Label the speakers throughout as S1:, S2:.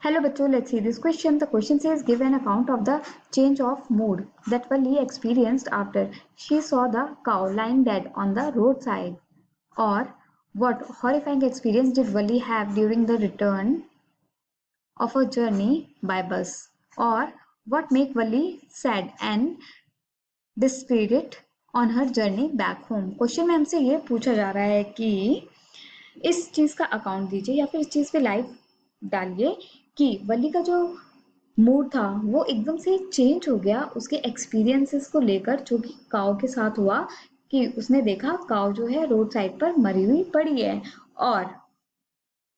S1: Hello bachcho, let's see this question. The question says give an account of the change of mood that Valli experienced after she saw the cow lying dead on the roadside. Or what horrifying experience did Valli have during the return of a journey by bus? Or what make Valli sad and dispirited on her journey back home? Question में हमसे ये पूछा जा रहा है कि इस चीज का अकाउंट दीजिए या फिर इस चीज पे लाइव डालिए कि वली का जो मूड था वो एकदम से चेंज हो गया उसके एक्सपीरियंसेस को लेकर जो कि काव के साथ हुआ कि उसने देखा काव जो है रोड साइड पर मरी हुई पड़ी है। और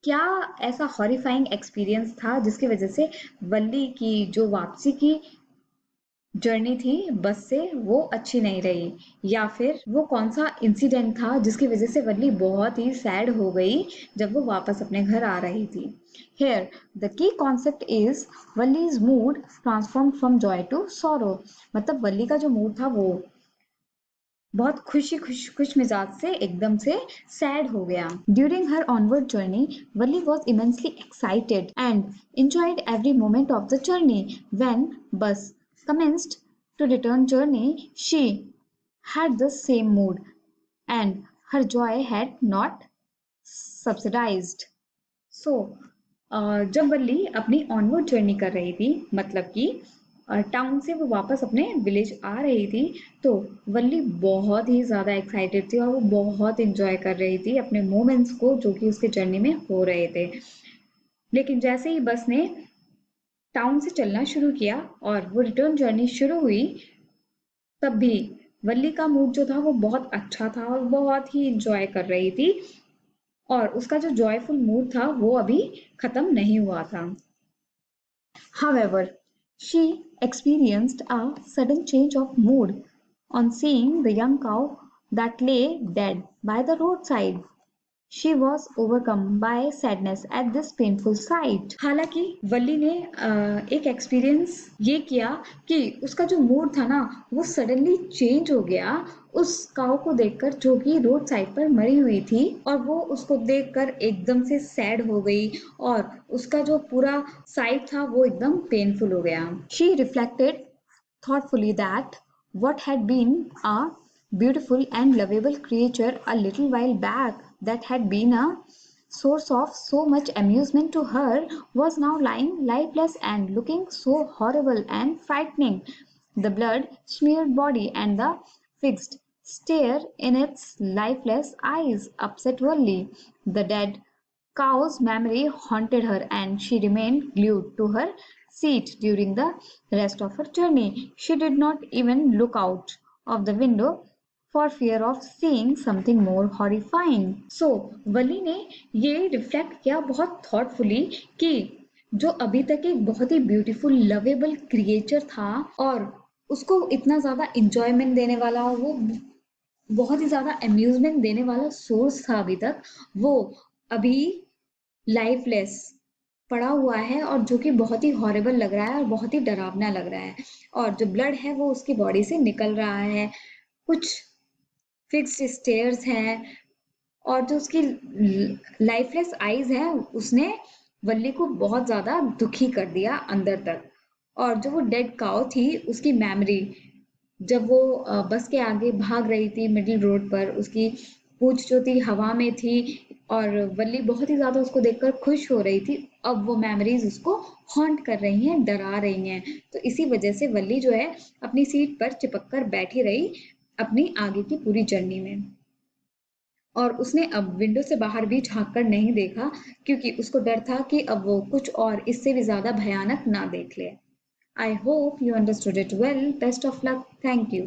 S1: क्या ऐसा हॉरिफाइंग एक्सपीरियंस था जिसकी वजह से वल्ली की जो वापसी की जर्नी थी बस से वो अच्छी नहीं रही, या फिर वो कौन सा इंसिडेंट था जिसकी वजह से वल्ली बहुत ही सैड हो गई जब वो वापस अपने घर आ रही थी। Here the key concept is वल्ली's mood transformed from joy to sorrow। मतलब वल्ली का जो मूड था वो बहुत खुश मिजाज से एकदम से सैड हो गया। During her onward journey Valli was immensely excited and enjoyed every moment of the journey. When bus commenced to return journey, she had the same mood and her joy had not subsidized. सो जब वल्ली अपनी onward journey कर रही थी, मतलब कि town से वो वापस अपने विलेज आ रही थी, तो वल्ली बहुत ही ज़्यादा एक्साइटेड थी और वो बहुत इंजॉय कर रही थी अपने मोमेंट्स को जो कि उसके जर्नी में हो रहे थे। लेकिन जैसे ही बस ने टाउन से चलना शुरू किया और वो रिटर्न जर्नी शुरू हुई, तब भी वल्ली का मूड जो था वो बहुत अच्छा था और बहुत ही इंजॉय कर रही थी और उसका जो जॉयफुल मूड था वो अभी खत्म नहीं हुआ था। However, she experienced a sudden change of mood on seeing the young cow that lay dead by the roadside. She was overcome by sadness at this painful sight। हालांकि वल्ली ने एक एक्सपीरियंस ये किया कि उसका जो मूड था ना वो सडनली चेंज हो गया उस काऊ को देखकर जो कि रोड साइड पर मरी हुई थी, और वो उसको देखकर एकदम से सैड हो गई और उसका जो पूरा साइड था वो एकदम पेनफुल हो गया। She reflected thoughtfully that what had been a beautiful and lovable creature a little while back, that had been a source of so much amusement to her, was now lying lifeless and looking so horrible and frightening. The blood smeared body and the fixed stare in its lifeless eyes upset Wally. The dead cow's memory haunted her and she remained glued to her seat during the rest of her journey. She did not even look out of the window for fear of seeing something more horrifying। So, वली ने ये reflect किया बहुत thoughtfully कि जो अभी तक एक बहुत ही ब्यूटीफुल लवेबल क्रिएचर था और उसको इतना ज्यादा इंजॉयमेंट देने वाला, वो बहुत ही ज्यादा अम्यूजमेंट देने वाला सोर्स था अभी तक, वो अभी लाइफलेस पड़ा हुआ है और जो कि बहुत ही हॉरिबल लग रहा है और बहुत ही डरावना लग रहा है, और जो ब्लड है वो उसकी बॉडी से निकल रहा है, कुछ फिक्स्ड स्टेयर्स हैं, और जो उसकी लाइफलेस आईज है उसने वल्ली को बहुत ज्यादा दुखी कर दिया अंदर तक। और जो वो डेड काउ थी उसकी मेमोरी, जब वो बस के आगे भाग रही थी मिडिल रोड पर, उसकी पूंछ जो थी हवा में थी और वल्ली बहुत ही ज्यादा उसको देखकर खुश हो रही थी, अब वो मेमोरीज उसको हॉन्ट कर रही हैं, डरा रही हैं। तो इसी वजह से वल्ली जो है अपनी सीट पर चिपक कर बैठी रही अपनी आगे की पूरी जर्नी में, और उसने अब विंडो से बाहर भी झांक कर नहीं देखा क्योंकि उसको डर था कि अब वो कुछ और इससे भी ज्यादा भयानक ना देख ले। I hope you understood it well. Best of luck. Thank you.